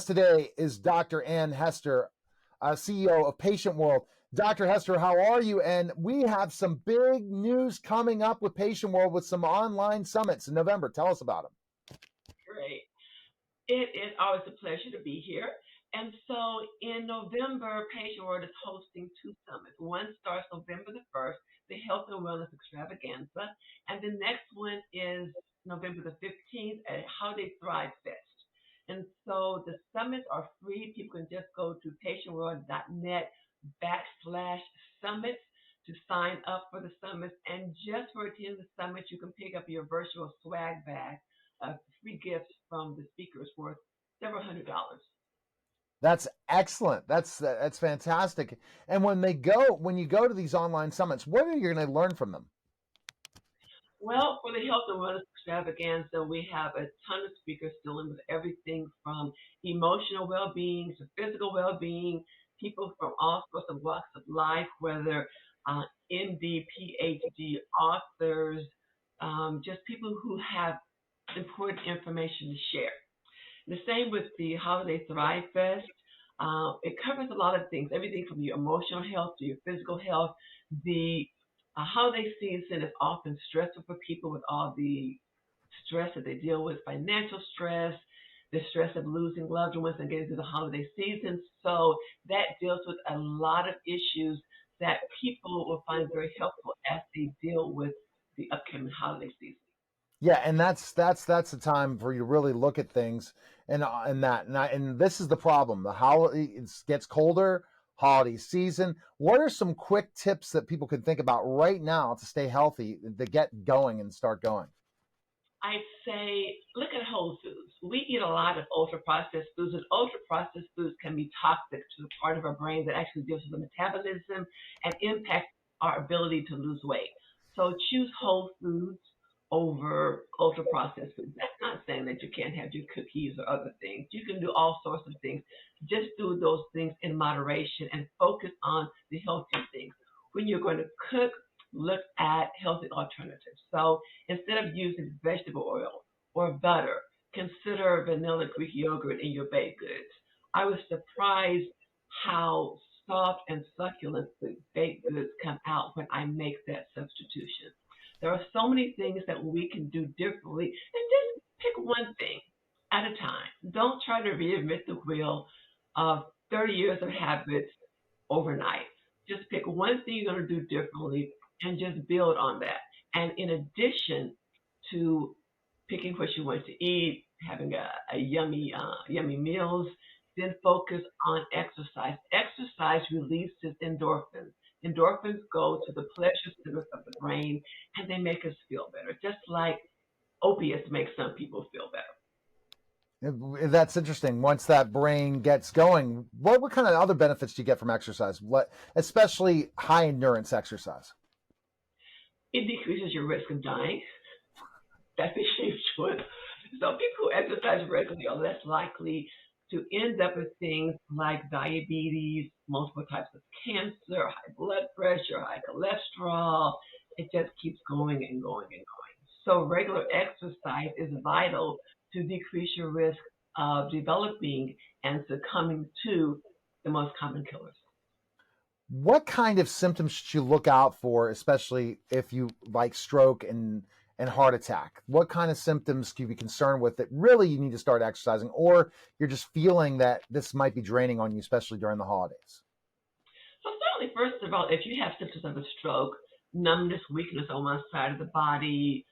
Today is Dr. Anne Hester, CEO of Patient World. Dr. Hester, how are you? And we have some big news coming up with Patient World with some online summits in November. Tell us about them. Great. It is always a pleasure to be here. And so in November, Patient World is hosting two summits. One starts November the 1st, the Health and Wellness Extravaganza, and the next one is November the 15th at How They Thrive Fest. And so the summits are free. People can just go to patientworld.net/summits to sign up for the summits. And just for attending the summits, you can pick up your virtual swag bag, free gifts from the speakers worth several $100s. That's excellent. That's fantastic. And when you go to these online summits, what are you going to learn from them? Well, for the Health and Wellness Extravaganza, we have a ton of speakers dealing with everything from emotional well-being to physical well-being, people from all sorts of walks of life, whether MD, PhD, authors, just people who have important information to share. The same with the Holiday Thrive Fest. It covers a lot of things, everything from your emotional health to your physical health. The holiday season is often stressful for people with all the stress that they deal with, financial stress, the stress of losing loved ones and getting through the holiday season. So that deals with a lot of issues that people will find very helpful as they deal with the upcoming holiday season. Yeah, and that's the time for you to really look at things and this is the problem. The holiday it gets colder, holiday season. What are some quick tips that people can think about right now to stay healthy, to get going and start going? I'd say look at whole foods. We eat a lot of ultra-processed foods, and ultra-processed foods can be toxic to the part of our brain that actually deals with the metabolism and impacts our ability to lose weight. So choose whole foods over ultra-processed foods. That's not saying that you can't have your cookies or other things. You can do all sorts of things. Just do those things in moderation and focus on the healthy things. When you're going to cook, look at healthy alternatives. So instead of using vegetable oil or butter, consider vanilla Greek yogurt in your baked goods. I was surprised how soft and succulent the baked goods come out when I make that substitution. There are so many things that we can do differently, and just pick one thing at a time. Don't try to reinvent the wheel of 30 years of habits overnight. Just pick one thing you're going to do differently and just build on that. And in addition to picking what you want to eat, having a yummy meals, then focus on exercise. Exercise releases endorphins. Endorphins go to the pleasure centers of the brain, and they make us feel better, just like opiates make some people feel better. That's interesting. Once that brain gets going, what kind of other benefits do you get from exercise, especially high endurance exercise? It decreases your risk of dying. That's a huge one. So people who exercise regularly are less likely to end up with things like diabetes, multiple types of cancer, high blood pressure, high cholesterol. It just keeps going and going and going. So regular exercise is vital to decrease your risk of developing and succumbing to the most common killers. What kind of symptoms should you look out for, especially if you like stroke and heart attack? What kind of symptoms can you be concerned with that really you need to start exercising, or you're just feeling that this might be draining on you, especially during the holidays? So certainly, first of all, if you have symptoms of a stroke, numbness, weakness on one side of the body,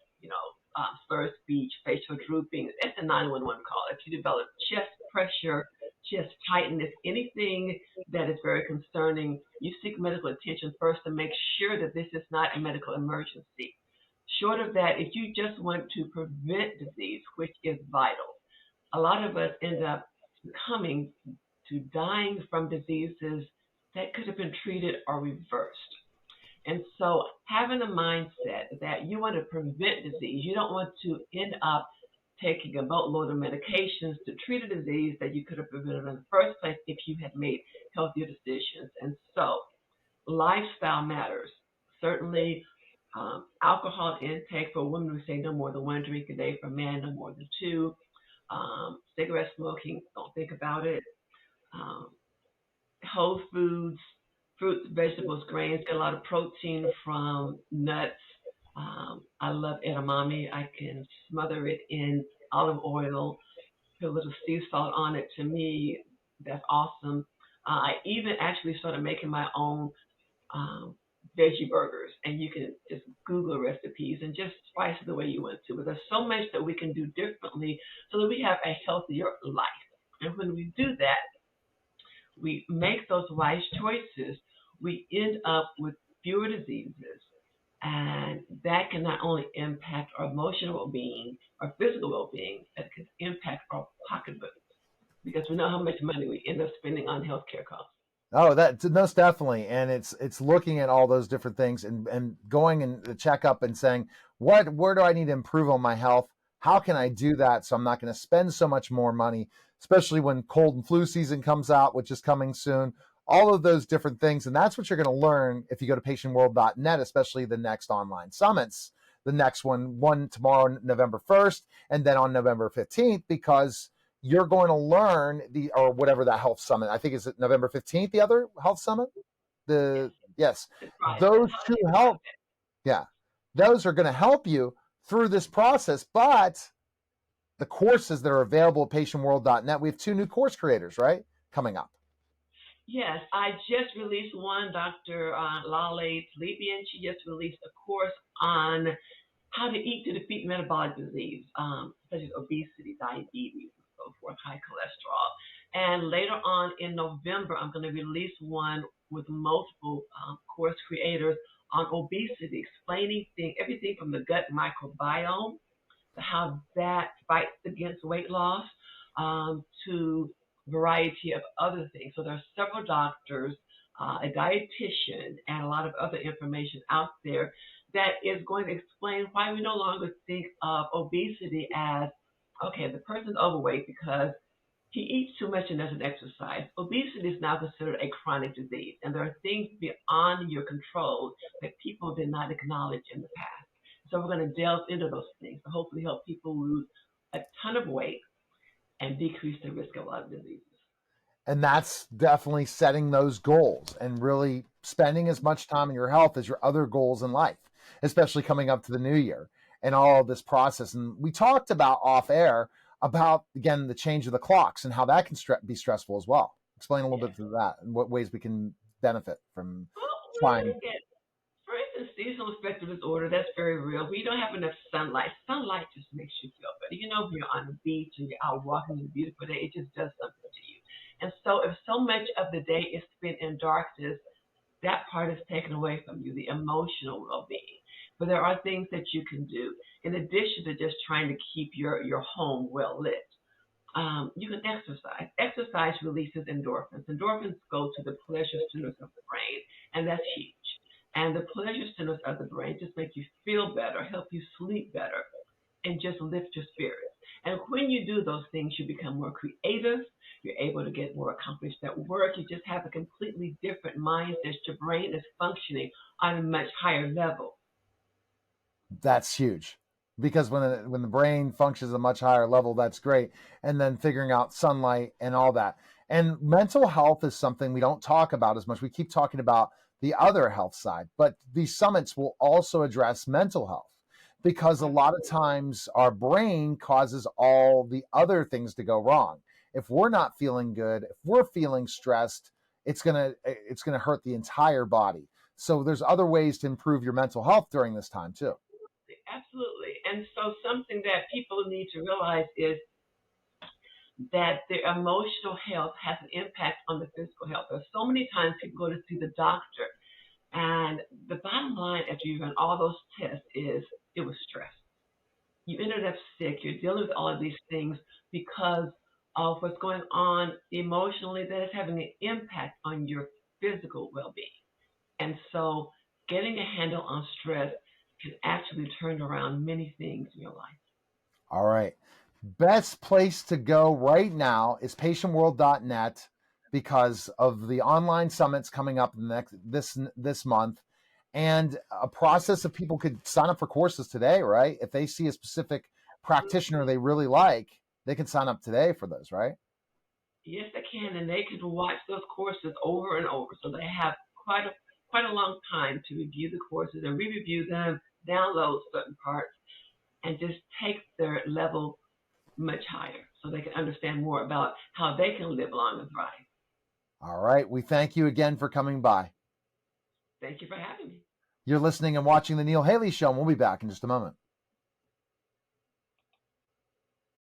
slurred speech, facial drooping, it's a 911 call. If you develop chest pressure, chest tightness, anything that is very concerning, you seek medical attention first to make sure that this is not a medical emergency. Short of that, if you just want to prevent disease, which is vital, a lot of us end up succumbing to dying from diseases that could have been treated or reversed. And so having a mindset that you want to prevent disease, you don't want to end up taking a boatload of medications to treat a disease that you could have prevented in the first place if you had made healthier decisions. And so lifestyle matters. Certainly, alcohol intake for women, we say no more than one drink a day. For men, no more than two. Cigarette smoking, don't think about it. Um, Whole foods, fruits, vegetables, grains, get a lot of protein from nuts. I love edamame. I can smother it in olive oil, put a little sea salt on it. To me, that's awesome. I even actually started making my own um, veggie burgers, and you can just Google recipes and just spice it the way you want to. But there's so much that we can do differently so that we have a healthier life. And when we do that, we make those wise choices, we end up with fewer diseases. And that can not only impact our emotional well being, our physical well being, it can impact our pocketbook because we know how much money we end up spending on healthcare costs. Oh, that's most definitely. And it's looking at all those different things and going and the checkup and saying, where do I need to improve on my health? How can I do that so I'm not going to spend so much more money, especially when cold and flu season comes out, which is coming soon, all of those different things. And that's what you're going to learn if you go to patientworld.net, especially the next online summits, the next one tomorrow, November 1st, and then on November 15th, because you're going to learn or whatever that health summit, I think is it November 15th, the other health summit? Yes, those two help. Yeah, those are going to help you through this process. But the courses that are available at patientworld.net, we have 2 new course creators, right? Coming up. Yes, I just released one, Dr. Lale Talibian. She just released a course on how to eat to defeat metabolic disease, such as obesity, diabetes, and so forth, high cholesterol. And later on in November, I'm going to release one with multiple course creators on obesity, explaining everything from the gut microbiome to how that fights against weight loss, to variety of other things. So there are several doctors, a dietitian, and a lot of other information out there that is going to explain why we no longer think of obesity as, okay, the person's overweight because he eats too much and doesn't exercise. Obesity is now considered a chronic disease, and there are things beyond your control that people did not acknowledge in the past. So we're going to delve into those things to hopefully help people lose a ton of weight and decrease the risk of a lot of diseases. And that's definitely setting those goals and really spending as much time in your health as your other goals in life, especially coming up to the new year and all of this process. And we talked about off air about, again, the change of the clocks and how that can be stressful as well. Explain a little bit to that and what ways we can benefit from trying. For instance, seasonal affective disorder, that's very real. We don't have enough sunlight. Sunlight just makes you feel better. You know, when you're on the beach and you're out walking in a beautiful day, it just does something to you. And so if so much of the day is spent in darkness, that part is taken away from you, the emotional well-being. But there are things that you can do in addition to just trying to keep your home well lit. You can exercise. Exercise releases endorphins. Endorphins go to the pleasure centers of the brain, and that's huge. And the pleasure centers of the brain just make you feel better, help you sleep better, and just lift your spirits. And when you do those things, you become more creative. You're able to get more accomplished at work. You just have a completely different mindset. Your brain is functioning on a much higher level. That's huge, because when the brain functions at a much higher level, that's great. And then figuring out sunlight and all that. And mental health is something we don't talk about as much. We keep talking about the other health side, but these summits will also address mental health, because a lot of times our brain causes all the other things to go wrong. If we're not feeling good, if we're feeling stressed, it's gonna hurt the entire body. So there's other ways to improve your mental health during this time too. Absolutely. And so something that people need to realize is that their emotional health has an impact on the physical health. There's so many times people go to see the doctor, and the bottom line after you run all those tests is it was stress. You ended up sick. You're dealing with all of these things because of what's going on emotionally that is having an impact on your physical well-being. And so getting a handle on stress can actually turn around many things in your life. All right. Best place to go right now is patientworld.net, because of the online summits coming up this month, and a process of people could sign up for courses today, right? If they see a specific practitioner they really like, they can sign up today for those, right? Yes, they can, and they can watch those courses over and over. So they have quite a long time to review the courses and re-review them, download certain parts, and just take their level much higher so they can understand more about how they can live long and thrive. All right. We thank you again for coming by. Thank you for having me. You're listening and watching The Neil Haley Show, and we'll be back in just a moment.